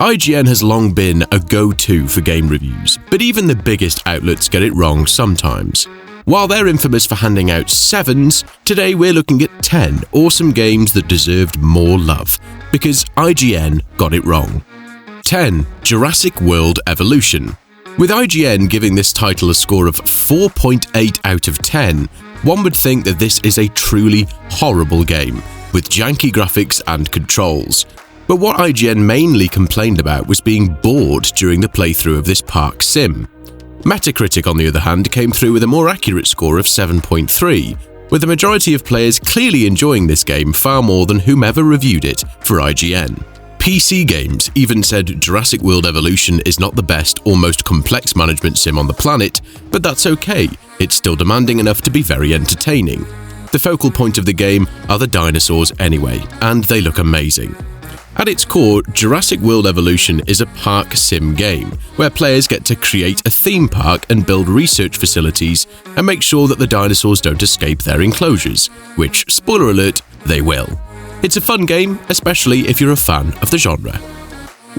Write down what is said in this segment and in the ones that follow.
IGN has long been a go-to for game reviews, but even the biggest outlets get it wrong sometimes. While they're infamous for handing out 7s, today we're looking at 10 awesome games that deserved more love, because IGN got it wrong. 10. Jurassic World Evolution. With IGN giving this title a score of 4.8 out of 10, one would think that this is a truly horrible game, with janky graphics and controls. But what IGN mainly complained about was being bored during the playthrough of this park sim. Metacritic, on the other hand, came through with a more accurate score of 7.3, with the majority of players clearly enjoying this game far more than whomever reviewed it for IGN. PC Games even said Jurassic World Evolution is not the best or most complex management sim on the planet, but that's okay, it's still demanding enough to be very entertaining. The focal point of the game are the dinosaurs anyway, and they look amazing. At its core, Jurassic World Evolution is a park sim game, where players get to create a theme park and build research facilities and make sure that the dinosaurs don't escape their enclosures, which, spoiler alert, they will. It's a fun game, especially if you're a fan of the genre.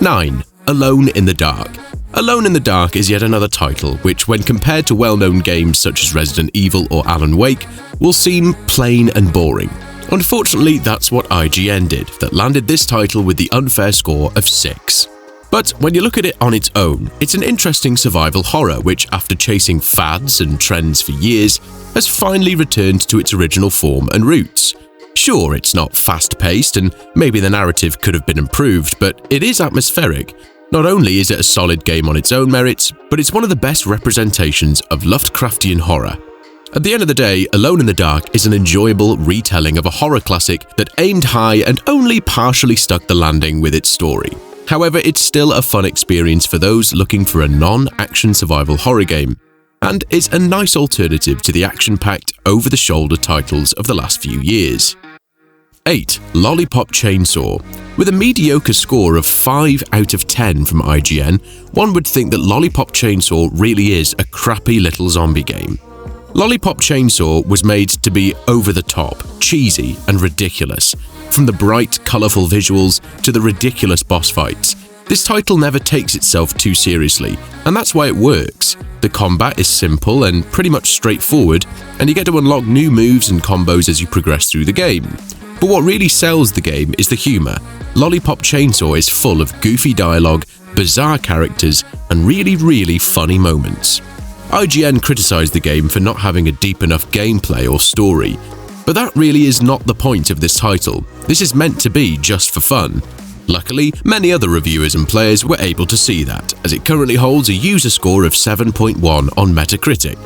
9. Alone in the Dark. Alone in the Dark is yet another title which, when compared to well-known games such as Resident Evil or Alan Wake, will seem plain and boring. Unfortunately, that's what IGN did, that landed this title with the unfair score of 6. But when you look at it on its own, it's an interesting survival horror which, after chasing fads and trends for years, has finally returned to its original form and roots. Sure, it's not fast-paced and maybe the narrative could have been improved, but it is atmospheric. Not only is it a solid game on its own merits, but it's one of the best representations of Lovecraftian horror. At the end of the day, Alone in the Dark is an enjoyable retelling of a horror classic that aimed high and only partially stuck the landing with its story. However, it's still a fun experience for those looking for a non-action survival horror game, and is a nice alternative to the action-packed, over-the-shoulder titles of the last few years. 8. Lollipop Chainsaw. With a mediocre score of 5 out of 10 from IGN, one would think that Lollipop Chainsaw really is a crappy little zombie game. Lollipop Chainsaw was made to be over-the-top, cheesy, and ridiculous. From the bright, colourful visuals to the ridiculous boss fights, this title never takes itself too seriously, and that's why it works. The combat is simple and pretty much straightforward, and you get to unlock new moves and combos as you progress through the game. But what really sells the game is the humour. Lollipop Chainsaw is full of goofy dialogue, bizarre characters, and really funny moments. IGN criticised the game for not having a deep enough gameplay or story, but that really is not the point of this title. This is meant to be just for fun. Luckily, many other reviewers and players were able to see that, as it currently holds a user score of 7.1 on Metacritic.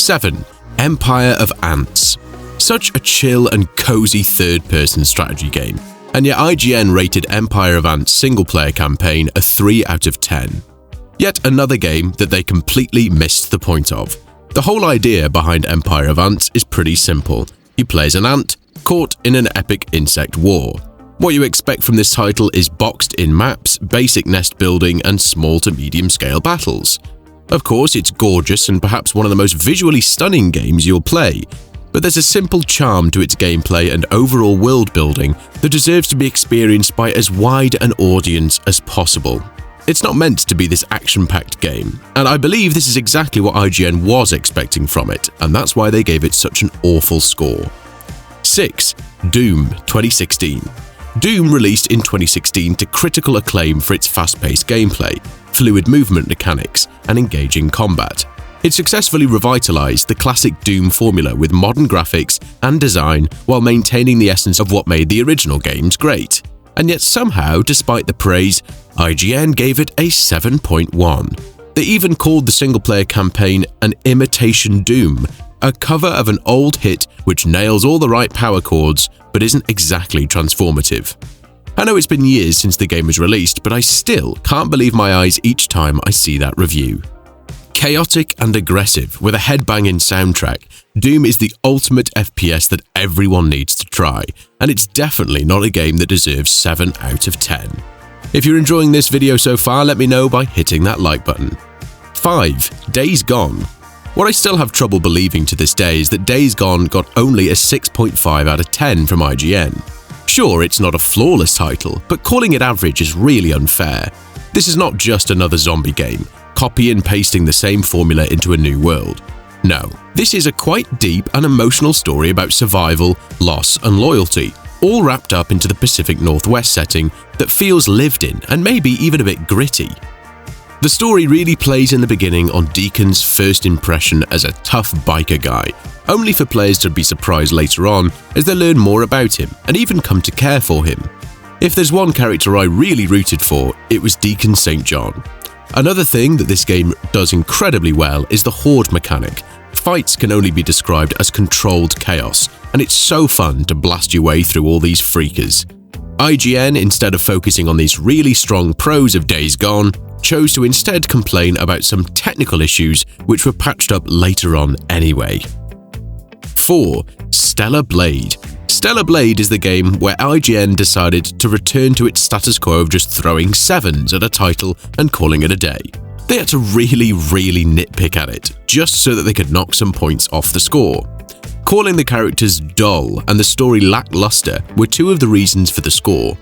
7. Empire of Ants. Such a chill and cozy third-person strategy game, and yet IGN rated Empire of Ants' single-player campaign a 3 out of 10. Yet another game that they completely missed the point of. The whole idea behind Empire of Ants is pretty simple. You play as an ant, caught in an epic insect war. What you expect from this title is boxed-in maps, basic nest building, and small to medium-scale battles. Of course, it's gorgeous and perhaps one of the most visually stunning games you'll play, but there's a simple charm to its gameplay and overall world building that deserves to be experienced by as wide an audience as possible. It's not meant to be this action-packed game, and I believe this is exactly what IGN was expecting from it, and that's why they gave it such an awful score. 6. Doom 2016. Doom released in 2016 to critical acclaim for its fast-paced gameplay, fluid movement mechanics, and engaging combat. It successfully revitalized the classic Doom formula with modern graphics and design while maintaining the essence of what made the original games great. And yet somehow, despite the praise, IGN gave it a 7.1. They even called the single-player campaign an imitation Doom, a cover of an old hit which nails all the right power chords but isn't exactly transformative. I know it's been years since the game was released, but I still can't believe my eyes each time I see that review. Chaotic and aggressive with a headbanging soundtrack, Doom is the ultimate FPS that everyone needs to try, and it's definitely not a game that deserves 7 out of 10. If you're enjoying this video so far, let me know by hitting that like button. 5. Days Gone. What I still have trouble believing to this day is that Days Gone got only a 6.5 out of 10 from IGN. Sure, it's not a flawless title, but calling it average is really unfair. This is not just another zombie game, copy and pasting the same formula into a new world. No, this is a quite deep and emotional story about survival, loss, and loyalty, all wrapped up into the Pacific Northwest setting that feels lived in and maybe even a bit gritty. The story really plays in the beginning on Deacon's first impression as a tough biker guy, only for players to be surprised later on as they learn more about him and even come to care for him. If there's one character I really rooted for, it was Deacon St. John. Another thing that this game does incredibly well is the horde mechanic. Fights can only be described as controlled chaos, and it's so fun to blast your way through all these freakers. IGN, instead of focusing on these really strong pros of Days Gone, chose to instead complain about some technical issues which were patched up later on anyway. 4. Stellar Blade. Stellar Blade is the game where IGN decided to return to its status quo of just throwing 7s at a title and calling it a day. They had to really nitpick at it, just so that they could knock some points off the score. Calling the characters dull and the story lackluster were two of the reasons for the score.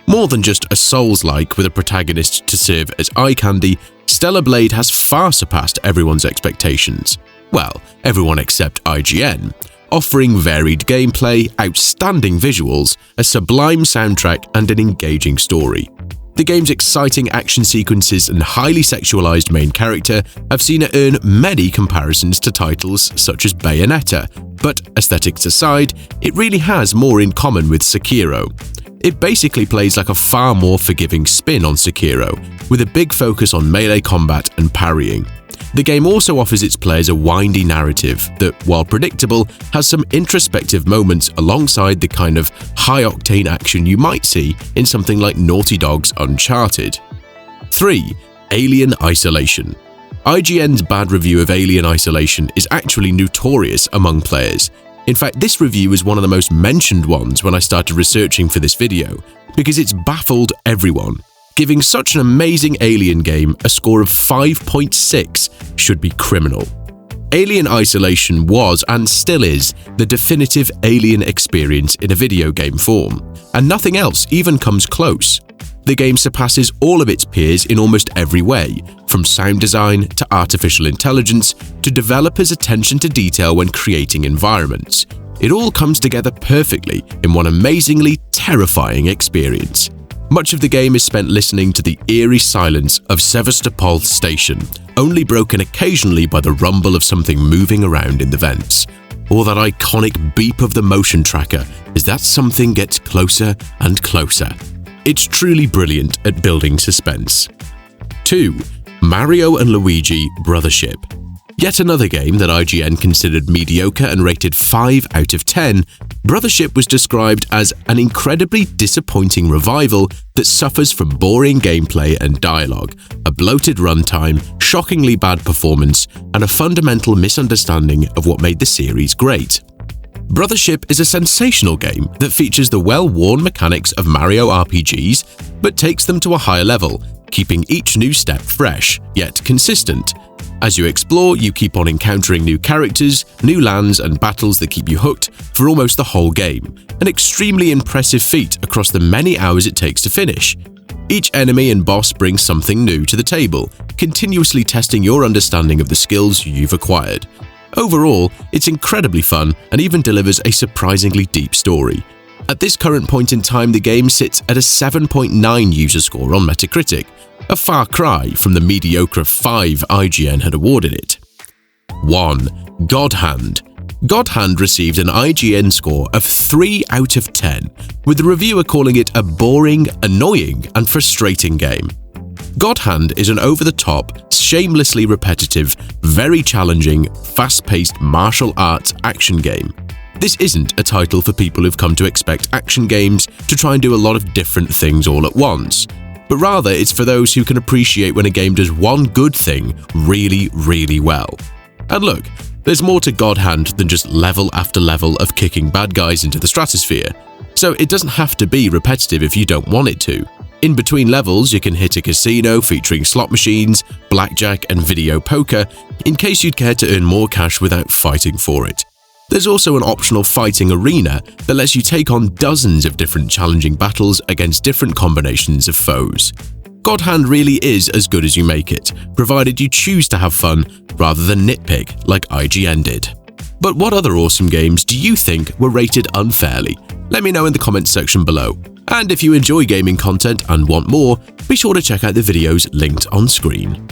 More than just a Souls-like with a protagonist to serve as eye candy, Stellar Blade has far surpassed everyone's expectations. Well, everyone except IGN, offering varied gameplay, outstanding visuals, a sublime soundtrack, and an engaging story. The game's exciting action sequences and highly sexualized main character have seen it earn many comparisons to titles such as Bayonetta, but aesthetics aside, it really has more in common with Sekiro. It basically plays like a far more forgiving spin on Sekiro, with a big focus on melee combat and parrying. The game also offers its players a windy narrative that, while predictable, has some introspective moments alongside the kind of high-octane action you might see in something like Naughty Dog's Uncharted. 3. Alien Isolation. IGN's bad review of Alien Isolation is actually notorious among players. In fact, this review is one of the most mentioned ones when I started researching for this video, because it's baffled everyone. Giving such an amazing Alien game a score of 5.6 should be criminal. Alien Isolation was, and still is, the definitive Alien experience in a video game form, and nothing else even comes close. The game surpasses all of its peers in almost every way, from sound design to artificial intelligence to developers' attention to detail when creating environments. It all comes together perfectly in one amazingly terrifying experience. Much of the game is spent listening to the eerie silence of Sevastopol Station, only broken occasionally by the rumble of something moving around in the vents, or that iconic beep of the motion tracker as that something gets closer and closer. It's truly brilliant at building suspense. 2. Mario and Luigi Brothership. Yet another game that IGN considered mediocre and rated 5 out of 10, Brothership was described as an incredibly disappointing revival that suffers from boring gameplay and dialogue, a bloated runtime, shockingly bad performance, and a fundamental misunderstanding of what made the series great. Brothership is a sensational game that features the well-worn mechanics of Mario RPGs, but takes them to a higher level, keeping each new step fresh, yet consistent. As you explore, you keep on encountering new characters, new lands, and battles that keep you hooked for almost the whole game, an extremely impressive feat across the many hours it takes to finish. Each enemy and boss brings something new to the table, continuously testing your understanding of the skills you've acquired. Overall, it's incredibly fun and even delivers a surprisingly deep story. At this current point in time, the game sits at a 7.9 user score on Metacritic, a far cry from the mediocre 5 IGN had awarded it. 1. God Hand. God Hand received an IGN score of 3 out of 10, with the reviewer calling it a boring, annoying, and frustrating game. God Hand is an over-the-top, shamelessly repetitive, very challenging, fast-paced martial arts action game. This isn't a title for people who've come to expect action games to try and do a lot of different things all at once, but rather it's for those who can appreciate when a game does one good thing really well. And look, there's more to God Hand than just level after level of kicking bad guys into the stratosphere, so it doesn't have to be repetitive if you don't want it to. In between levels, you can hit a casino featuring slot machines, blackjack, and video poker in case you'd care to earn more cash without fighting for it. There's also an optional fighting arena that lets you take on dozens of different challenging battles against different combinations of foes. God Hand really is as good as you make it, provided you choose to have fun rather than nitpick like IGN did. But what other awesome games do you think were rated unfairly? Let me know in the comments section below. And if you enjoy gaming content and want more, be sure to check out the videos linked on screen.